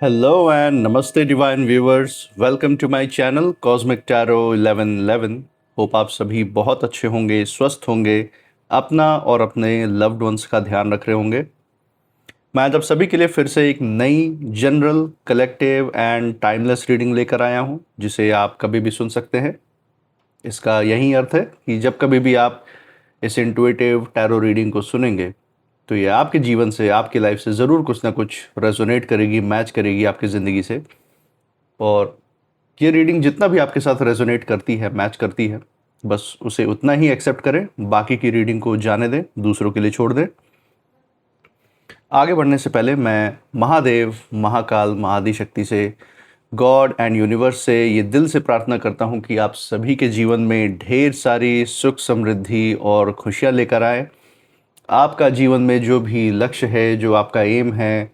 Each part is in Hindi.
Hello and namaste divine viewers. Welcome to my channel Cosmic Tarot 1111. Hope आप सभी बहुत अच्छे होंगे, स्वस्थ होंगे, अपना और अपने लव्ड वंस का ध्यान रख रहे होंगे। मैं आज आप सभी के लिए फिर से एक नई general, collective and timeless reading लेकर आया हूं, जिसे आप कभी भी सुन सकते हैं। इसका यही अर्थ है कि जब कभी भी आप इस इंट्यूटिव टैरो रीडिंग को सुनेंगे तो ये आपके जीवन से, आपकी लाइफ से ज़रूर कुछ ना कुछ रेजोनेट करेगी, मैच करेगी आपकी ज़िंदगी से। और ये रीडिंग जितना भी आपके साथ रेजोनेट करती है, मैच करती है, बस उसे उतना ही एक्सेप्ट करें, बाकी की रीडिंग को जाने दें, दूसरों के लिए छोड़ दें। आगे बढ़ने से पहले मैं महादेव, महाकाल, महाआदिशक्ति से, गॉड एंड यूनिवर्स से ये दिल से प्रार्थना करता हूँ कि आप सभी के जीवन में ढेर सारी सुख, समृद्धि और खुशियाँ लेकर आए। आपका जीवन में जो भी लक्ष्य है, जो आपका एम है,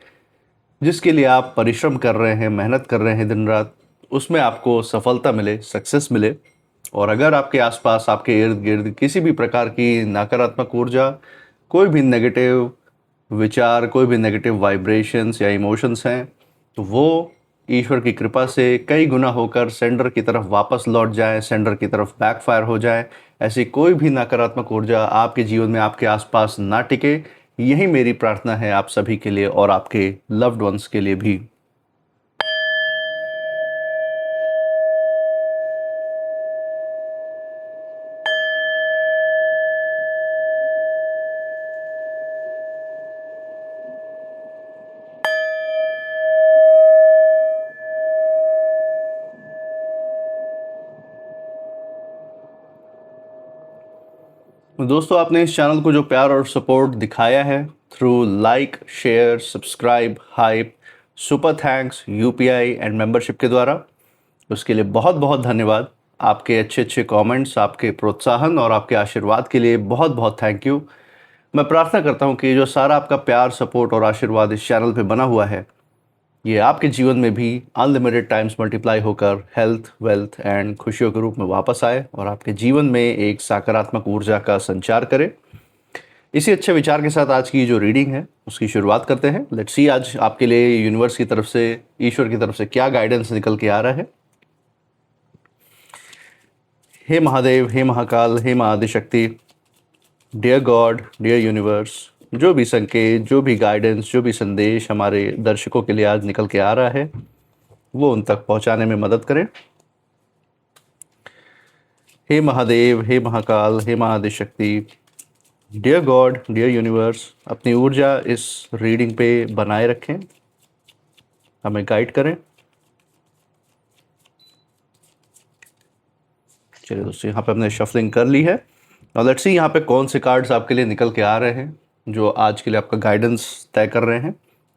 जिसके लिए आप परिश्रम कर रहे हैं, मेहनत कर रहे हैं दिन रात, उसमें आपको सफलता मिले, सक्सेस मिले। और अगर आपके आसपास, आपके इर्द गिर्द किसी भी प्रकार की नकारात्मक ऊर्जा, कोई भी नेगेटिव विचार, कोई भी नेगेटिव वाइब्रेशंस या इमोशंस हैं, तो वो ईश्वर की कृपा से कई गुना होकर सेंडर की तरफ वापस लौट जाए, सेंडर की तरफ बैकफायर हो जाए। ऐसी कोई भी नकारात्मक ऊर्जा आपके जीवन में, आपके आसपास ना टिके। यही मेरी प्रार्थना है आप सभी के लिए और आपके लव्ड वंस के लिए भी। दोस्तों, आपने इस चैनल को जो प्यार और सपोर्ट दिखाया है through like, share, subscribe, hype, super thanks, UPI and membership के द्वारा, उसके लिए बहुत बहुत धन्यवाद। आपके अच्छे अच्छे कमेंट्स, आपके प्रोत्साहन और आपके आशीर्वाद के लिए बहुत बहुत थैंक यू। मैं प्रार्थना करता हूँ कि जो सारा आपका प्यार, सपोर्ट और आशीर्वाद इस चैनल पे बना हुआ है, ये आपके जीवन में भी अनलिमिटेड टाइम्स मल्टीप्लाई होकर हेल्थ, वेल्थ एंड खुशियों के रूप में वापस आए और आपके जीवन में एक सकारात्मक ऊर्जा का संचार करे। इसी अच्छे विचार के साथ आज की जो रीडिंग है उसकी शुरुआत करते हैं। लेट्स सी आज आपके लिए यूनिवर्स की तरफ से, ईश्वर की तरफ से क्या गाइडेंस निकल के आ रहा है। हे महादेव, हे महाकाल, हे महाआदिशक्ति, डियर गॉड, डियर यूनिवर्स, जो भी संकेत, जो भी गाइडेंस, जो भी संदेश हमारे दर्शकों के लिए आज निकल के आ रहा है, वो उन तक पहुंचाने में मदद करें। हे महादेव, हे महाकाल, हे महाआदिशक्ति, डियर गॉड, डियर यूनिवर्स, अपनी ऊर्जा इस रीडिंग पे बनाए रखें, हमें गाइड करें। चलिए दोस्तों, यहाँ पे हमने शफलिंग कर ली है और लेट्स सी यहाँ पे कौन से कार्ड्स आपके लिए निकल के आ रहे हैं जो आज के लिए आपका गाइडेंस तय कर रहे हैं।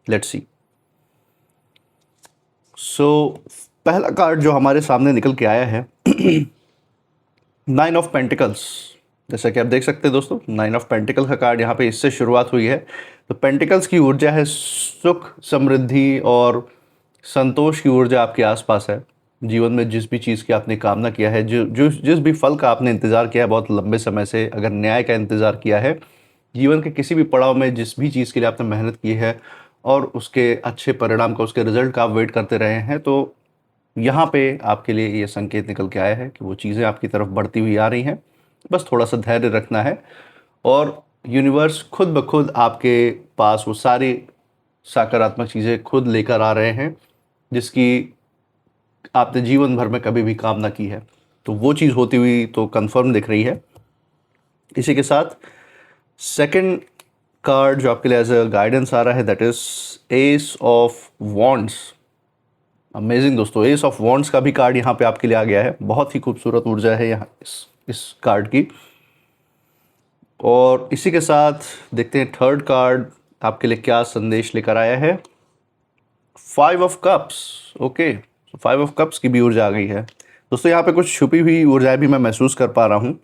Let's see. सो पहला कार्ड जो हमारे सामने निकल के आया है, 9 ऑफ पेंटिकल्स। जैसा कि आप देख सकते हैं दोस्तों, 9 ऑफ पेंटिकल का कार्ड यहाँ पे इससे शुरुआत हुई है। तो पेंटिकल्स की ऊर्जा है सुख, समृद्धि और संतोष की ऊर्जा आपके आसपास है। जीवन में जिस भी चीज़ की आपने कामना किया है, जिस भी फल का आपने इंतज़ार किया है बहुत लंबे समय से, अगर न्याय का इंतज़ार किया है, जीवन के किसी भी पड़ाव में जिस भी चीज़ के लिए आपने मेहनत की है और उसके अच्छे परिणाम का, उसके रिजल्ट का आप वेट करते रहे हैं, तो यहाँ पे आपके लिए ये संकेत निकल के आया है कि वो चीज़ें आपकी तरफ बढ़ती हुई आ रही हैं। बस थोड़ा सा धैर्य रखना है और यूनिवर्स खुद ब खुद आपके पास वो सारी सकारात्मक चीज़ें खुद लेकर आ रहे हैं जिसकी आपने जीवन भर में कभी भी कामना की है। तो वो चीज़ होती हुई तो कंफर्म दिख रही है। इसी के साथ सेकंड कार्ड जो आपके लिए एज अ गाइडेंस आ रहा है, that is S of wands. Amazing दोस्तों, एस ऑफ वॉन्ड्स का भी कार्ड यहाँ पे आपके लिए आ गया है। बहुत ही खूबसूरत ऊर्जा है यहाँ इस कार्ड की। और इसी के साथ देखते हैं थर्ड कार्ड आपके लिए क्या संदेश लेकर आया है। 5 of cups. Okay, 5 of cups की भी ऊर्जा आ गई है दोस्तों। यहाँ पे कुछ छुपी हुई ऊर्जाएं भी मैं महसूस कर पा रहा हूँ।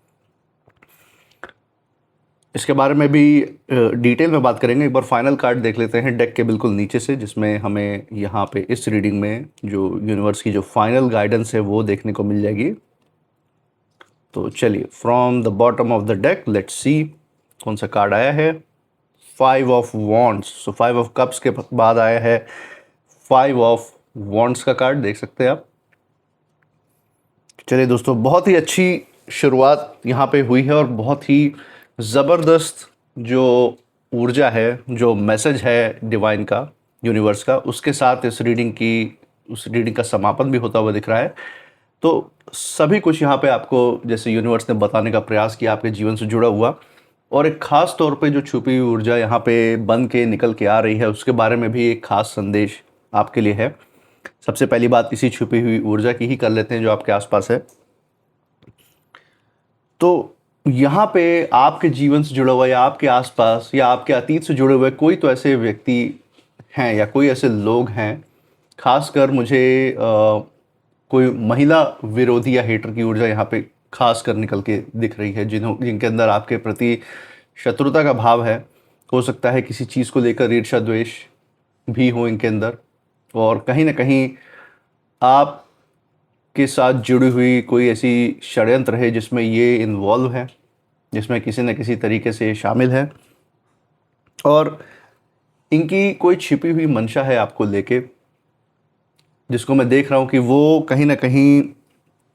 इसके बारे में भी डिटेल में बात करेंगे। एक बार फाइनल कार्ड देख लेते हैं डेक के बिल्कुल नीचे से, जिसमें हमें यहाँ पे इस रीडिंग में जो यूनिवर्स की जो फाइनल गाइडेंस है वो देखने को मिल जाएगी। तो चलिए, from the bottom of the deck let's see कौन सा कार्ड आया है। 5 of wands. So 5 of cups के बाद आया है फाइव ऑफ वॉन्ड्स का कार्ड देख सकते हैं आप। चलिए दोस्तों, बहुत ही अच्छी शुरुआत यहाँ पे हुई है और बहुत ही ज़बरदस्त जो ऊर्जा है, जो मैसेज है डिवाइन का, यूनिवर्स का, उसके साथ उस रीडिंग का समापन भी होता हुआ दिख रहा है। तो सभी कुछ यहाँ पे आपको जैसे यूनिवर्स ने बताने का प्रयास किया आपके जीवन से जुड़ा हुआ, और एक ख़ास तौर पे जो छुपी हुई ऊर्जा यहाँ पे बन के निकल के आ रही है, उसके बारे में भी एक ख़ास संदेश आपके लिए है। सबसे पहली बात इसी छुपी हुई ऊर्जा की ही कर लेते हैं जो आपके आसपास है। तो यहाँ पे आपके जीवन से जुड़ा हुआ या आपके आसपास या आपके अतीत से जुड़े हुए कोई तो ऐसे व्यक्ति हैं या कोई ऐसे लोग हैं, खासकर मुझे कोई महिला विरोधी या हेटर की ऊर्जा यहाँ पे खास कर निकल के दिख रही है, जिनके अंदर आपके प्रति शत्रुता का भाव है। हो सकता है किसी चीज़ को लेकर ईर्ष्या द्वेष भी हो इनके अंदर, और कहीं ना कहीं आप के साथ जुड़ी हुई कोई ऐसी षड्यंत्र है जिसमें ये इन्वॉल्व है, जिसमें किसी न किसी तरीके से शामिल है, और इनकी कोई छिपी हुई मंशा है आपको लेके, जिसको मैं देख रहा हूँ कि वो कहीं ना कहीं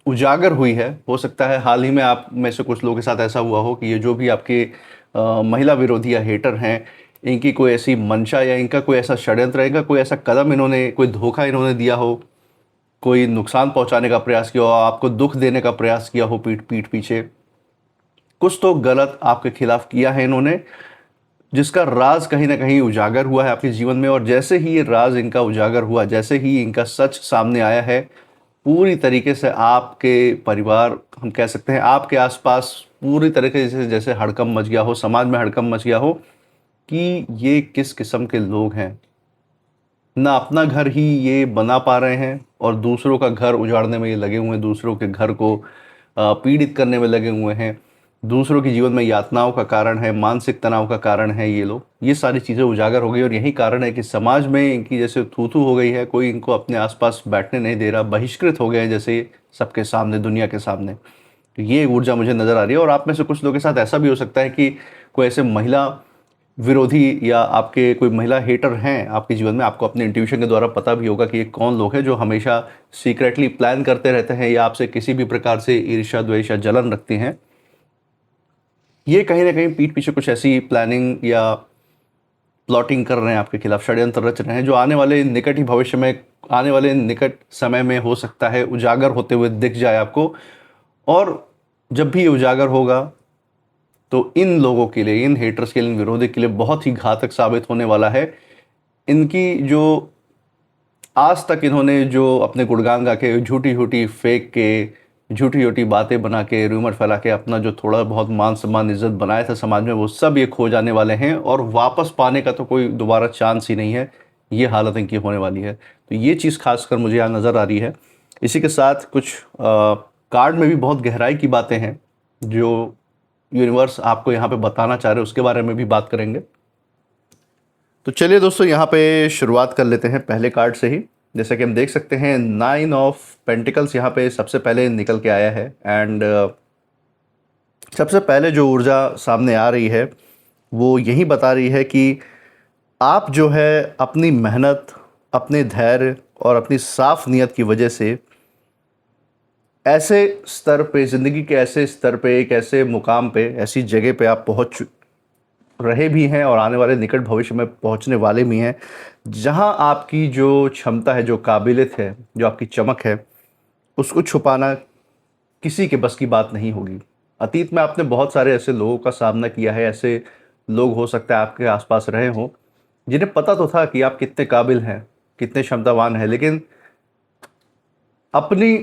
उजागर हुई है। हो सकता है हाल ही में आप में से कुछ लोगों के साथ ऐसा हुआ हो कि ये जो भी आपके महिला विरोधी या हेटर हैं, इनकी कोई ऐसी मंशा या इनका कोई ऐसा षड्यंत्र, इनका कोई ऐसा कदम इन्होंने, कोई धोखा इन्होंने दिया हो, कोई नुकसान पहुंचाने का प्रयास किया हो, आपको दुख देने का प्रयास किया हो पीठ पीठ पीछे, कुछ तो गलत आपके खिलाफ किया है इन्होंने, जिसका राज कहीं ना कहीं उजागर हुआ है आपके जीवन में। और जैसे ही ये राज इनका उजागर हुआ, जैसे ही इनका सच सामने आया है, पूरी तरीके से आपके परिवार, हम कह सकते हैं आपके आसपास पूरी तरीके से जैसे हड़कंप मच गया हो, समाज में हड़कंप मच गया हो कि ये किस किस्म के लोग हैं। ना अपना घर ही ये बना पा रहे हैं और दूसरों का घर उजाड़ने में ये लगे हुए हैं, दूसरों के घर को पीड़ित करने में लगे हुए हैं, दूसरों के जीवन में यातनाओं का कारण है, मानसिक तनाव का कारण है ये लोग। ये सारी चीज़ें उजागर हो गई और यही कारण है कि समाज में इनकी जैसे थू-थू हो गई है, कोई इनको अपने आसपास बैठने नहीं दे रहा, बहिष्कृत हो गए हैं जैसे सबके सामने, दुनिया के सामने। तो ये ऊर्जा मुझे नज़र आ रही है। और आप में से कुछ लोगों के साथ ऐसा भी हो सकता है कि कोई ऐसे महिला विरोधी या आपके कोई महिला हेटर हैं आपके जीवन में। आपको अपने इंट्यूशन के द्वारा पता भी होगा कि ये कौन लोग हैं जो हमेशा सीक्रेटली प्लान करते रहते हैं या आपसे किसी भी प्रकार से ईर्ष्या द्वेष या जलन रखते हैं। ये कहीं ना कहीं पीठ पीछे कुछ ऐसी प्लानिंग या प्लॉटिंग कर रहे हैं आपके खिलाफ, षड्यंत्र रच रहे हैं, जो आने वाले निकट ही भविष्य में, आने वाले निकट समय में हो सकता है उजागर होते हुए दिख जाए आपको। और जब भी ये उजागर होगा तो इन लोगों के लिए, इन हेटर्स के लिए, इन विरोधी के लिए बहुत ही घातक साबित होने वाला है। इनकी जो आज तक इन्होंने जो अपने गुणगान गा के, झूठी झूठी फेंक के, झूठी झूठी बातें बना के, रूमर फैला के अपना जो थोड़ा बहुत मान सम्मान इज्जत बनाया था समाज में, वो सब ये खो जाने वाले हैं और वापस पाने का तो कोई दोबारा चांस ही नहीं है। ये हालत इनकी होने वाली है। तो ये चीज़ खासकर मुझे यहाँ नज़र आ रही है। इसी के साथ कुछ कार्ड में भी बहुत गहराई की बातें हैं जो यूनिवर्स आपको यहाँ पे बताना चाह रहे हैं, उसके बारे में भी बात करेंगे। तो चलिए दोस्तों, यहाँ पे शुरुआत कर लेते हैं पहले कार्ड से ही। जैसा कि हम देख सकते हैं 9 ऑफ पेंटिकल्स यहाँ पे सबसे पहले निकल के आया है। एंड सबसे पहले जो ऊर्जा सामने आ रही है वो यही बता रही है कि आप जो है अपनी मेहनत, अपने धैर्य और अपनी साफ नीयत की वजह से ऐसे स्तर पे, ज़िंदगी के ऐसे स्तर पे, एक ऐसे मुकाम पे, ऐसी जगह पे आप पहुँच रहे भी हैं और आने वाले निकट भविष्य में पहुंचने वाले भी हैं, जहां आपकी जो क्षमता है, जो काबिलियत है, जो आपकी चमक है, उसको छुपाना किसी के बस की बात नहीं होगी। अतीत में आपने बहुत सारे ऐसे लोगों का सामना किया है, ऐसे लोग हो सकता है आपके आसपास रहे हों, जिन्हें पता तो था कि आप कितने काबिल हैं, कितने क्षमतावान हैं, लेकिन अपनी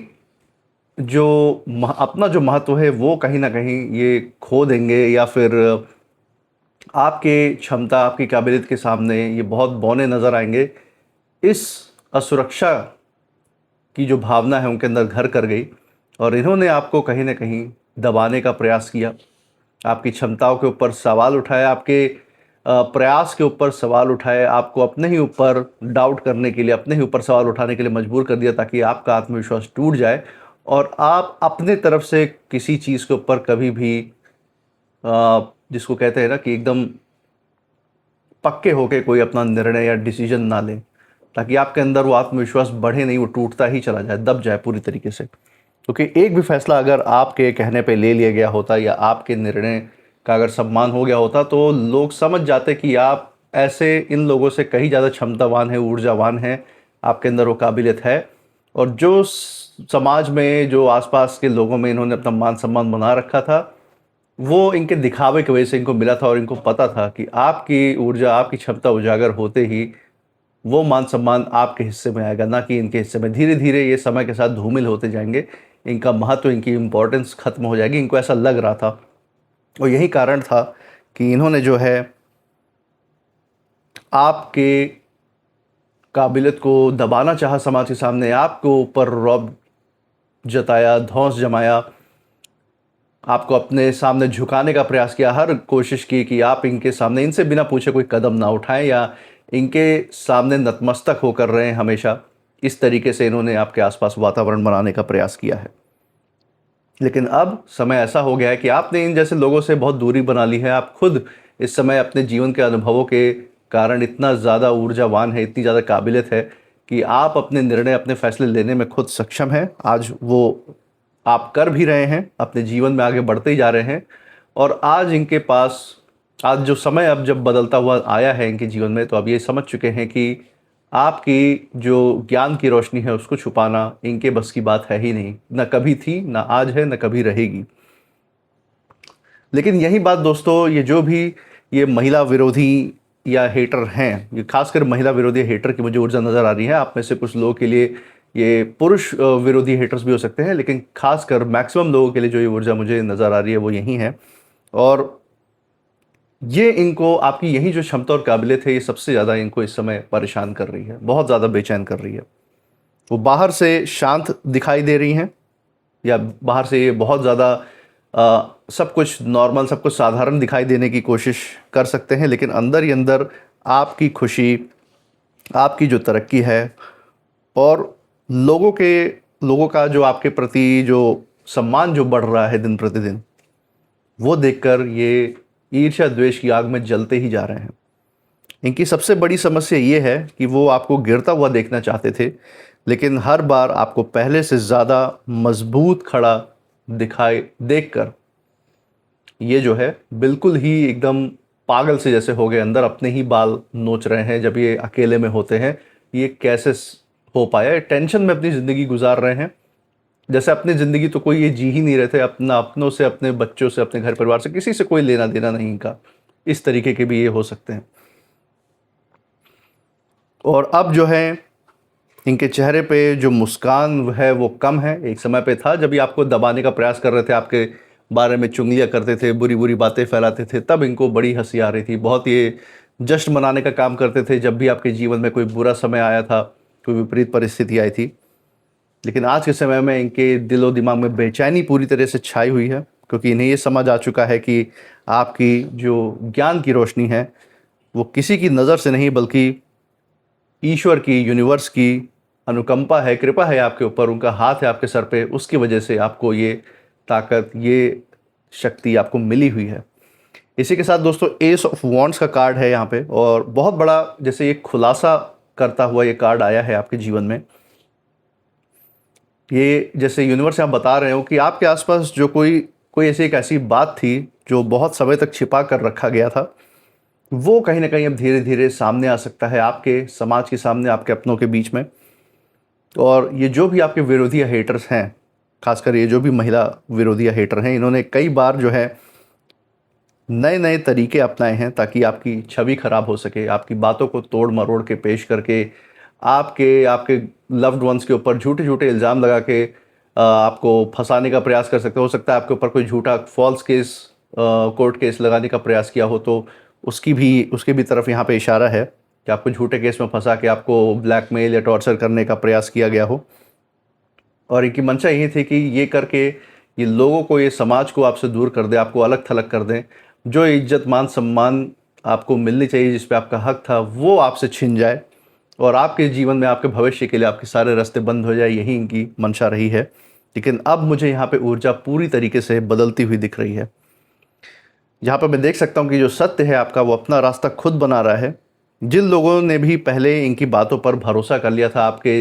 अपना जो महत्व है वो कहीं ना कहीं ये खो देंगे, या फिर आपके क्षमता, आपकी काबिलियत के सामने ये बहुत बौने नज़र आएंगे। इस असुरक्षा की जो भावना है उनके अंदर घर कर गई और इन्होंने आपको कहीं ना कहीं दबाने का प्रयास किया, आपकी क्षमताओं के ऊपर सवाल उठाया, आपके प्रयास के ऊपर सवाल उठाए, आपको अपने ही ऊपर डाउट करने के लिए, अपने ही ऊपर सवाल उठाने के लिए मजबूर कर दिया, ताकि आपका आत्मविश्वास टूट जाए और आप अपने तरफ से किसी चीज़ के ऊपर कभी भी जिसको कहते हैं ना कि एकदम पक्के होके कोई अपना निर्णय या डिसीजन ना लें। ताकि आपके अंदर वो आत्मविश्वास बढ़े नहीं, वो टूटता ही चला जाए, दब जाए पूरी तरीके से। क्योंकि एक भी फैसला अगर आपके कहने पे ले लिया गया होता या आपके निर्णय का अगर सम्मान हो गया होता, तो लोग समझ जाते कि आप ऐसे इन लोगों से कहीं ज़्यादा क्षमतावान हैं, ऊर्जावान हैं, आपके अंदर वो काबिलियत है। और जो समाज में, जो आसपास के लोगों में इन्होंने अपना मान सम्मान बना रखा था, वो इनके दिखावे की वजह से इनको मिला था। और इनको पता था कि आपकी ऊर्जा, आपकी क्षमता उजागर होते ही वो मान सम्मान आपके हिस्से में आएगा, ना कि इनके हिस्से में। धीरे धीरे ये समय के साथ धूमिल होते जाएंगे, इनका महत्व, इनकी इम्पोर्टेंस खत्म हो जाएगी। इनको ऐसा लग रहा था, और यही कारण था कि इन्होंने जो है आपके काबिलियत को दबाना चाहा समाज के सामने, आपको ऊपर रौब जताया, धौंस जमाया, आपको अपने सामने झुकाने का प्रयास किया, हर कोशिश की कि आप इनके सामने, इनसे बिना पूछे कोई कदम ना उठाएं, या इनके सामने नतमस्तक होकर रहें हमेशा। इस तरीके से इन्होंने आपके आसपास वातावरण बनाने का प्रयास किया है। लेकिन अब समय ऐसा हो गया है कि आपने इन जैसे लोगों से बहुत दूरी बना ली है। आप खुद इस समय अपने जीवन के अनुभवों के कारण इतना ज़्यादा ऊर्जावान है, इतनी ज़्यादा काबिलियत है कि आप अपने निर्णय, अपने फैसले लेने में खुद सक्षम हैं। आज वो आप कर भी रहे हैं, अपने जीवन में आगे बढ़ते ही जा रहे हैं। और आज इनके पास, आज जो समय अब जब बदलता हुआ आया है इनके जीवन में, तो अब ये समझ चुके हैं कि आपकी जो ज्ञान की रोशनी है उसको छुपाना इनके बस की बात है ही नहीं। ना कभी थी, ना आज है, ना कभी रहेगी। लेकिन यही बात दोस्तों, ये जो भी ये महिला विरोधी या हेटर हैं, ये खासकर महिला विरोधी हेटर की मुझे ऊर्जा नज़र आ रही है। आप में से कुछ लोगों के लिए ये पुरुष विरोधी हेटर्स भी हो सकते हैं, लेकिन खासकर मैक्सिमम लोगों के लिए जो ये ऊर्जा मुझे नज़र आ रही है वो यही है। और ये इनको, आपकी यही जो क्षमता और काबिलियत है, ये सबसे ज़्यादा इनको इस समय परेशान कर रही है, बहुत ज़्यादा बेचैन कर रही है। वो बाहर से शांत दिखाई दे रही हैं, या बाहर से ये बहुत ज़्यादा सब कुछ नॉर्मल, सब कुछ साधारण दिखाई देने की कोशिश कर सकते हैं, लेकिन अंदर ही अंदर आपकी खुशी, आपकी जो तरक्की है, और लोगों का जो आपके प्रति जो सम्मान जो बढ़ रहा है दिन प्रतिदिन, वो देखकर ये ईर्ष्या द्वेष की आग में जलते ही जा रहे हैं। इनकी सबसे बड़ी समस्या ये है कि वो आपको गिरता हुआ देखना चाहते थे, लेकिन हर बार आपको पहले से ज़्यादा मजबूत खड़ा दिखाई देखकर ये जो है बिल्कुल ही एकदम पागल से जैसे हो गए, अंदर अपने ही बाल नोच रहे हैं। जब ये अकेले में होते हैं, ये कैसे हो पाया, टेंशन में अपनी ज़िंदगी गुजार रहे हैं, जैसे अपनी ज़िंदगी तो कोई ये जी ही नहीं रहे थे। अपना, अपनों से, अपने बच्चों से, अपने घर परिवार से, किसी से कोई लेना देना नहीं इनका। इस तरीके के भी ये हो सकते हैं। और अब जो है इनके चेहरे पे जो मुस्कान है वो कम है। एक समय पे था जब ये आपको दबाने का प्रयास कर रहे थे, आपके बारे में चुगलियाँ करते थे, बुरी बुरी बातें फैलाते थे, तब इनको बड़ी हंसी आ रही थी। बहुत ये जश्न मनाने का काम करते थे जब भी आपके जीवन में कोई बुरा समय आया था, कोई विपरीत परिस्थिति आई थी। लेकिन आज के समय में इनके दिलो दिमाग में बेचैनी पूरी तरह से छाई हुई है, क्योंकि इन्हें ये समझ आ चुका है कि आपकी जो ज्ञान की रोशनी है वो किसी की नज़र से नहीं, बल्कि ईश्वर की, यूनिवर्स की अनुकंपा है, कृपा है आपके ऊपर, उनका हाथ है आपके सर पे। उसकी वजह से आपको ये ताकत, ये शक्ति आपको मिली हुई है। इसी के साथ दोस्तों एस ऑफ वॉन्ड्स का कार्ड है यहाँ पे, और बहुत बड़ा जैसे ये खुलासा करता हुआ ये कार्ड आया है आपके जीवन में। ये जैसे यूनिवर्स आप बता रहे हो कि आपके आसपास जो कोई ऐसी एक ऐसी बात थी जो बहुत समय तक छिपा कर रखा गया था, वो कहीं ना कहीं अब धीरे धीरे सामने आ सकता है, आपके समाज के सामने, आपके अपनों के बीच में। और ये जो भी आपके विरोधी या हेटर्स हैं, खासकर ये जो भी महिला विरोधी या हेटर हैं, इन्होंने कई बार जो है नए नए तरीके अपनाए हैं ताकि आपकी छवि खराब हो सके, आपकी बातों को तोड़ मरोड़ के पेश करके आपके आपके लव्ड वंस के ऊपर झूठे झूठे इल्ज़ाम लगा के आपको फंसाने का प्रयास कर सकते हो सकता है आपके ऊपर कोई झूठा फॉल्स केस, कोर्ट केस लगाने का प्रयास किया हो, तो उसके भी तरफ यहाँ पे इशारा है कि आपको झूठे केस में फंसा के आपको ब्लैकमेल या टॉर्चर करने का प्रयास किया गया हो। और इनकी मंशा यही थी कि ये करके ये लोगों को, ये समाज को आपसे दूर कर दे, आपको अलग थलग कर दें। जो इज्जत मान सम्मान आपको मिलनी चाहिए, जिस पे आपका हक था, वो आपसे छिन जाए, और आपके जीवन में, आपके भविष्य के लिए आपके सारे रास्ते बंद हो जाए। यही इनकी मंशा रही है। लेकिन अब मुझे यहाँ पे ऊर्जा पूरी तरीके से बदलती हुई दिख रही है। यहाँ पर मैं देख सकता हूँ कि जो सत्य है आपका, वो अपना रास्ता खुद बना रहा है। जिन लोगों ने भी पहले इनकी बातों पर भरोसा कर लिया था, आपके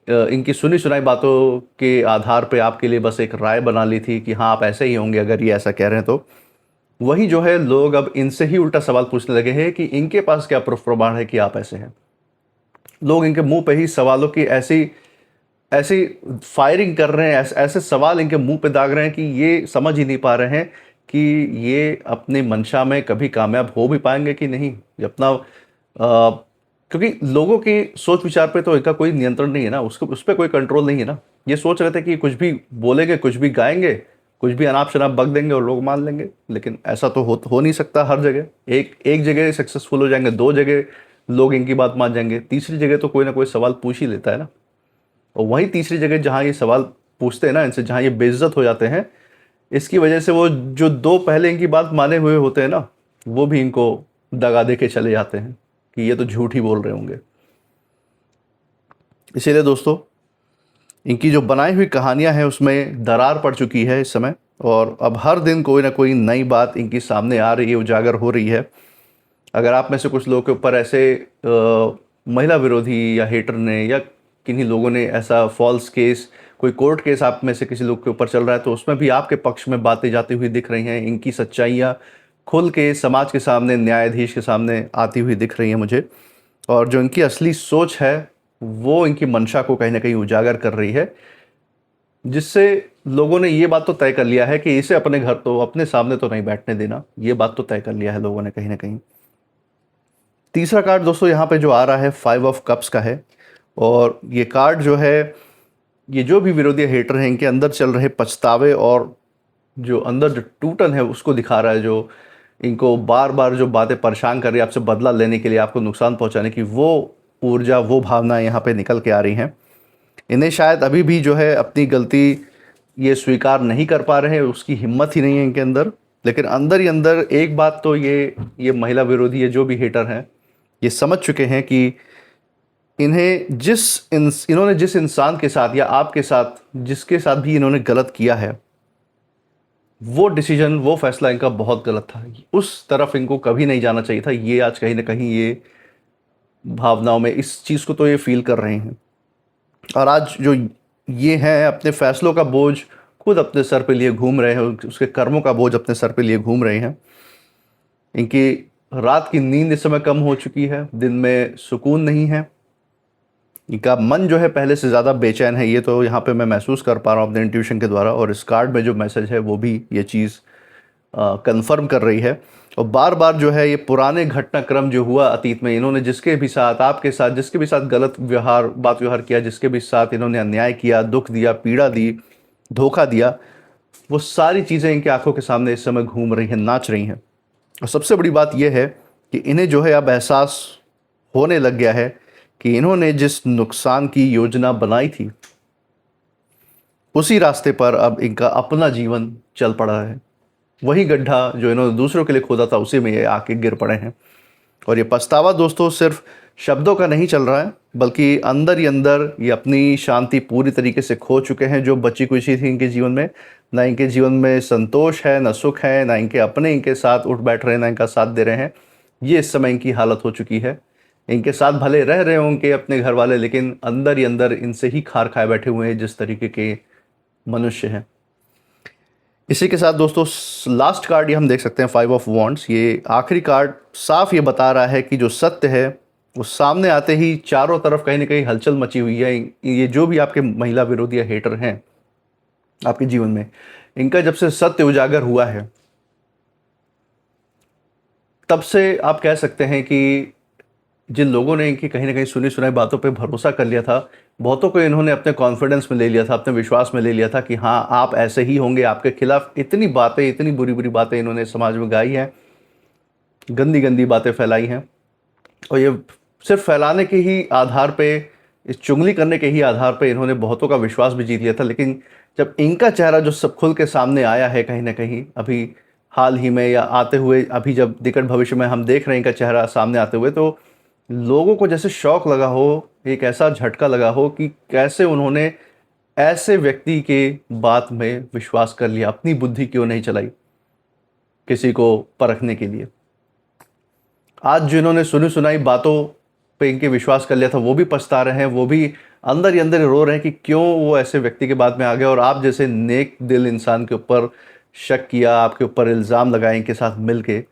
इनकी सुनी सुनाई बातों के आधार पे आपके लिए बस एक राय बना ली थी कि हाँ आप ऐसे ही होंगे अगर ये ऐसा कह रहे हैं, तो वही जो है लोग अब इनसे ही उल्टा सवाल पूछने लगे हैं कि इनके पास क्या प्रूफ प्रमाण है कि आप ऐसे हैं। लोग इनके मुंह पे ही सवालों की ऐसी ऐसी फायरिंग कर रहे हैं, ऐसे सवाल इनके मुंह पे दाग रहे हैं कि ये समझ ही नहीं पा रहे हैं कि ये अपनी मंशा में कभी कामयाब हो भी पाएंगे कि नहीं। ये अपना क्योंकि लोगों की सोच विचार पे तो इनका कोई नियंत्रण नहीं है ना, उसको उस पर कोई कंट्रोल नहीं है ना। ये सोच रहे थे कि कुछ भी बोलेंगे, कुछ भी गाएंगे, कुछ भी अनाप शनाप बक देंगे और लोग मान लेंगे, लेकिन ऐसा तो हो नहीं सकता। हर जगह एक एक जगह सक्सेसफुल हो जाएंगे, दो जगह लोग इनकी बात मान जाएंगे, तीसरी जगह तो कोई ना कोई सवाल पूछ ही लेता है ना। और वहीं तीसरी जगह जहाँ ये सवाल पूछते हैं ना इनसे, जहाँ ये बेइज्जत हो जाते हैं, इसकी वजह से वो जो दो पहले इनकी बात माने हुए होते हैं ना, वो भी इनको दगा दे के चले जाते हैं कि ये तो झूठ ही बोल रहे होंगे। इसीलिए दोस्तों, इनकी जो बनाई हुई कहानियां हैं उसमें दरार पड़ चुकी है इस समय, और अब हर दिन कोई ना कोई नई बात इनकी सामने आ रही है, उजागर हो रही है। अगर आप में से कुछ लोगों के ऊपर ऐसे महिला विरोधी या हेटर ने या किन्हीं लोगों ने ऐसा फॉल्स केस, कोई कोर्ट केस आप में से किसी लोग के ऊपर चल रहा है, तो उसमें भी आपके पक्ष में बातें जाती हुई दिख रही हैं। इनकी सच्चाइयाँ खुल के समाज के सामने, न्यायाधीश के सामने आती हुई दिख रही हैं मुझे। और जो इनकी असली सोच है वो इनकी मंशा को कहीं ना कहीं उजागर कर रही है, जिससे लोगों ने ये बात तो तय कर लिया है कि इसे अपने घर तो, अपने सामने तो नहीं बैठने देना। ये बात तो तय कर लिया है लोगों ने कहीं ना कहीं। तीसरा कार्ड दोस्तों यहाँ पे जो आ रहा है 5 ऑफ कप्स का है, और ये कार्ड जो है, ये जो भी विरोधी हेटर हैं इनके अंदर चल रहे पछतावे और जो अंदर जो टूटन है उसको दिखा रहा है। जो इनको बार बार जो बातें परेशान कर रही है, आपसे बदला लेने के लिए, आपको नुकसान पहुंचाने की, वो ऊर्जा, वो भावना यहाँ पे निकल के आ रही हैं। इन्हें शायद अभी भी जो है अपनी गलती ये स्वीकार नहीं कर पा रहे हैं, उसकी हिम्मत ही नहीं है इनके अंदर। लेकिन अंदर ही अंदर एक बात तो ये महिला विरोधी, ये जो भी हेटर हैं, ये समझ चुके हैं कि इन्होंने जिस इंसान के साथ या आपके साथ, जिसके साथ भी इन्होंने गलत किया है, वो डिसीजन, वो फैसला इनका बहुत गलत था। उस तरफ इनको कभी नहीं जाना चाहिए था। ये आज कहीं ना कहीं ये भावनाओं में इस चीज़ को तो ये फील कर रहे हैं, और आज जो ये हैं अपने फैसलों का बोझ खुद अपने सर पे लिए घूम रहे हैं, उसके कर्मों का बोझ अपने सर पे लिए घूम रहे हैं। इनकी रात की नींद इस समय कम हो चुकी है, दिन में सुकून नहीं है, इनका मन जो है पहले से ज़्यादा बेचैन है। ये तो यहाँ पे मैं महसूस कर पा रहा हूँ अपने इंट्यूशन के द्वारा, और इस कार्ड में जो मैसेज है वो भी ये चीज़ कंफर्म कर रही है। और बार बार जो है ये पुराने घटनाक्रम जो हुआ अतीत में, इन्होंने जिसके भी साथ, आपके साथ, जिसके भी साथ गलत बात व्यवहार किया, जिसके भी साथ इन्होंने अन्याय किया, दुख दिया, पीड़ा दी, धोखा दिया, वो सारी चीज़ें इनकी आंखों के सामने इस समय घूम रही हैं, नाच रही हैं। और सबसे बड़ी बात यह है कि इन्हें जो है अब एहसास होने लग गया है कि इन्होंने जिस नुकसान की योजना बनाई थी, उसी रास्ते पर अब इनका अपना जीवन चल पड़ा है। वही गड्ढा जो इन्होंने दूसरों के लिए खोदा था, उसी में ये आके गिर पड़े हैं। और ये पछतावा दोस्तों सिर्फ शब्दों का नहीं चल रहा है, बल्कि अंदर ही अंदर ये अपनी शांति पूरी तरीके से खो चुके हैं। जो बची खुची थी इनके जीवन में, ना इनके जीवन में संतोष है, ना सुख है, ना इनके अपने इनके साथ उठ बैठ रहे हैं, ना इनका साथ दे रहे हैं। ये इस समय इनकी हालत हो चुकी है। इनके साथ भले रह रहे होंगे अपने घर वाले, लेकिन अंदर ही अंदर इनसे ही खार खाए बैठे हुए हैं जिस तरीके के मनुष्य हैं। इसी के साथ दोस्तों लास्ट कार्ड ये हम देख सकते हैं 5 ऑफ वॉन्ड्स। ये आखिरी कार्ड साफ ये बता रहा है कि जो सत्य है वो सामने आते ही चारों तरफ कहीं ना कहीं हलचल मची हुई है। ये जो भी आपके महिला विरोधी हेटर हैं आपके जीवन में, इनका जब से सत्य उजागर हुआ है, तब से आप कह सकते हैं कि जिन लोगों ने इनकी कहीं ना कहीं सुनी सुनाई बातों पे भरोसा कर लिया था, बहुतों को इन्होंने अपने कॉन्फिडेंस में ले लिया था, अपने विश्वास में ले लिया था कि हाँ आप ऐसे ही होंगे। आपके खिलाफ इतनी बातें, इतनी बुरी बुरी बातें इन्होंने समाज में गाई हैं, गंदी गंदी बातें फैलाई हैं, और ये सिर्फ फैलाने के ही आधार पे, इस चुगली करने के ही आधार पे इन्होंने बहुतों का विश्वास भी जीत लिया था। लेकिन जब इनका चेहरा जो सब खुल के सामने आया है कहीं ना कहीं, अभी हाल ही में या आते हुए, अभी जब निकट भविष्य में हम देख रहे हैं इनका चेहरा सामने आते हुए, तो लोगों को जैसे शौक लगा हो, एक ऐसा झटका लगा हो कि कैसे उन्होंने ऐसे व्यक्ति के बात में विश्वास कर लिया, अपनी बुद्धि क्यों नहीं चलाई किसी को परखने के लिए। आज जिन्होंने सुनी सुनाई बातों पे इनके विश्वास कर लिया था वो भी पछता रहे हैं, वो भी अंदर ही अंदर रो रहे हैं कि क्यों वो ऐसे व्यक्ति के बात में आ गए और आप जैसे नेक दिल इंसान के ऊपर शक किया, आपके ऊपर इल्ज़ाम लगाए इनके साथ मिलके,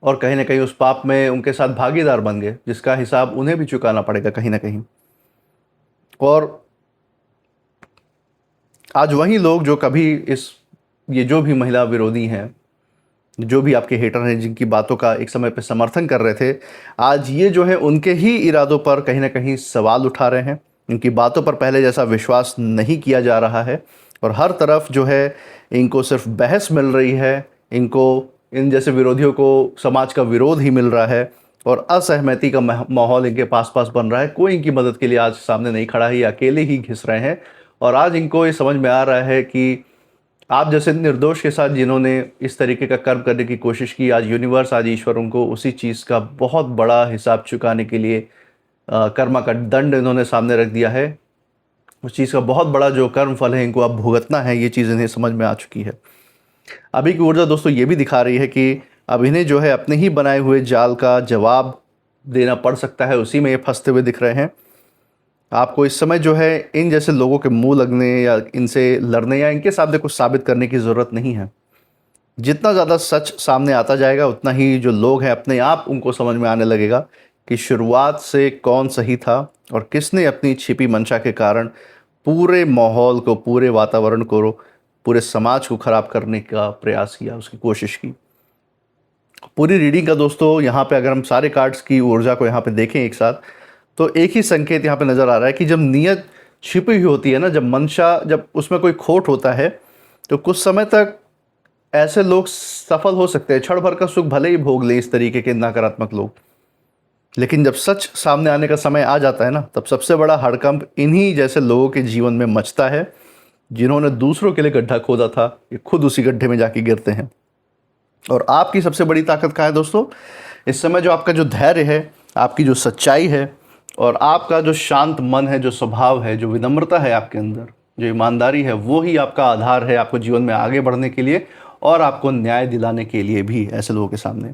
और कहीं ना कहीं उस पाप में उनके साथ भागीदार बन गए, जिसका हिसाब उन्हें भी चुकाना पड़ेगा कहीं ना कहीं। और आज वही लोग जो कभी इस ये जो भी महिला विरोधी हैं, जो भी आपके हेटर हैं, जिनकी बातों का एक समय पे समर्थन कर रहे थे, आज ये जो है उनके ही इरादों पर कहीं ना कहीं सवाल उठा रहे हैं। इनकी बातों पर पहले जैसा विश्वास नहीं किया जा रहा है और हर तरफ जो है इनको सिर्फ बहस मिल रही है, इनको इन जैसे विरोधियों को समाज का विरोध ही मिल रहा है और असहमति का माहौल इनके पास पास बन रहा है। कोई इनकी मदद के लिए आज सामने नहीं खड़ा है, ये अकेले ही घिस रहे हैं। और आज इनको ये समझ में आ रहा है कि आप जैसे निर्दोष के साथ जिन्होंने इस तरीके का कर्म करने की कोशिश की, आज यूनिवर्स, आज ईश्वर उनको उसी चीज़ का बहुत बड़ा हिसाब चुकाने के लिए कर्मा का दंड इन्होंने सामने रख दिया है। उस चीज़ का बहुत बड़ा जो कर्म फल है इनको अब भुगतना है, ये चीज़ इन्हें समझ में आ चुकी है। अभी की ऊर्जा दोस्तों ये भी दिखा रही है कि अब इन्हें जो है अपने ही बनाए हुए जाल का जवाब देना पड़ सकता है, उसी में ये फंसते हुए दिख रहे हैं। आपको इस समय जो है इन जैसे लोगों के मुंह लगने या इनसे लड़ने या इनके सामने कुछ साबित करने की ज़रूरत नहीं है। जितना ज़्यादा सच सामने आता जाएगा उतना ही जो लोग हैं अपने आप उनको समझ में आने लगेगा कि शुरुआत से कौन सही था और किसने अपनी छिपी मंशा के कारण पूरे माहौल को, पूरे वातावरण को, पूरे समाज को ख़राब करने का प्रयास किया, उसकी कोशिश की। पूरी रीडिंग का दोस्तों यहाँ पे अगर हम सारे कार्ड्स की ऊर्जा को यहाँ पे देखें एक साथ, तो एक ही संकेत यहाँ पे नज़र आ रहा है कि जब नीयत छिपी हुई होती है ना, जब मंशा, जब उसमें कोई खोट होता है, तो कुछ समय तक ऐसे लोग सफल हो सकते हैं, क्षण भर का सुख भले ही भोग ले इस तरीके के नकारात्मक लोग। लेकिन जब सच सामने आने का समय आ जाता है ना, तब सबसे बड़ा हड़कंप इन्हीं जैसे लोगों के जीवन में मचता है जिन्होंने दूसरों के लिए गड्ढा खोदा था, ये खुद उसी गड्ढे में जाके गिरते हैं। और आपकी सबसे बड़ी ताकत क्या है दोस्तों? इस समय जो आपका जो धैर्य है, आपकी जो सच्चाई है और आपका जो शांत मन है, जो स्वभाव है, जो विनम्रता है आपके अंदर, जो ईमानदारी है, वो ही आपका आधार है आपको जीवन में आगे बढ़ने के लिए और आपको न्याय दिलाने के लिए भी ऐसे लोगों के सामने।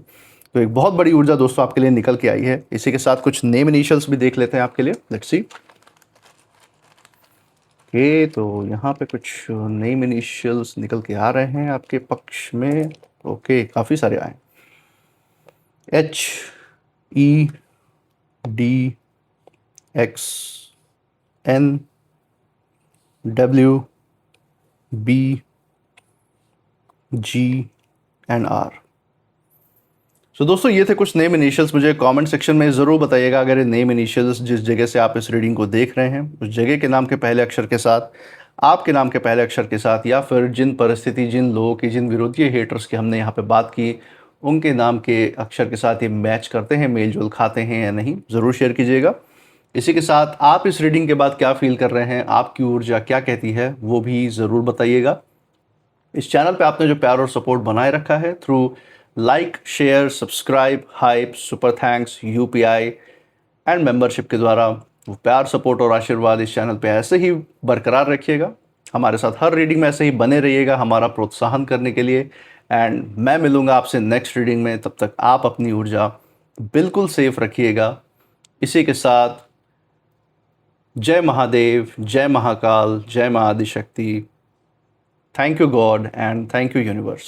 तो एक बहुत बड़ी ऊर्जा दोस्तों आपके लिए निकल के आई है। इसी के साथ कुछ नेम इनिशियल्स भी देख लेते हैं आपके लिए। Let's see. ओके, तो यहाँ पे कुछ नेम इनिशियल्स निकल के आ रहे हैं आपके पक्ष में। ओके, काफ़ी सारे आए। HEDXNWBG&R। सो दोस्तों ये थे कुछ नेम इनिशियल्स। मुझे कमेंट सेक्शन में ज़रूर बताइएगा अगर ये नेम इनिशियल्स जिस जगह से आप इस रीडिंग को देख रहे हैं, उस जगह के नाम के पहले अक्षर के साथ, आपके नाम के पहले अक्षर के साथ, या फिर जिन परिस्थिति, जिन लोगों की, जिन विरोधी हेटर्स की हमने यहाँ पे बात की, उनके नाम के अक्षर के साथ ये मैच करते हैं, मेल जोल खाते हैं या नहीं, ज़रूर शेयर कीजिएगा। इसी के साथ आप इस रीडिंग के बाद क्या फील कर रहे हैं, आपकी ऊर्जा क्या कहती है, वो भी ज़रूर बताइएगा। इस चैनल पे आपने जो प्यार और सपोर्ट बनाए रखा है through like, share, subscribe, hype, super thanks, UPI and membership के द्वारा, वो प्यार, सपोर्ट और आशीर्वाद इस चैनल पे ऐसे ही बरकरार रखिएगा। हमारे साथ हर रीडिंग में ऐसे ही बने रहिएगा हमारा प्रोत्साहन करने के लिए। एंड मैं मिलूँगा आपसे नेक्स्ट रीडिंग में, तब तक आप अपनी ऊर्जा बिल्कुल सेफ रखिएगा। इसी के साथ जय महादेव, जय महाकाल, जय Mahaadishakti. Thank you God and thank you universe.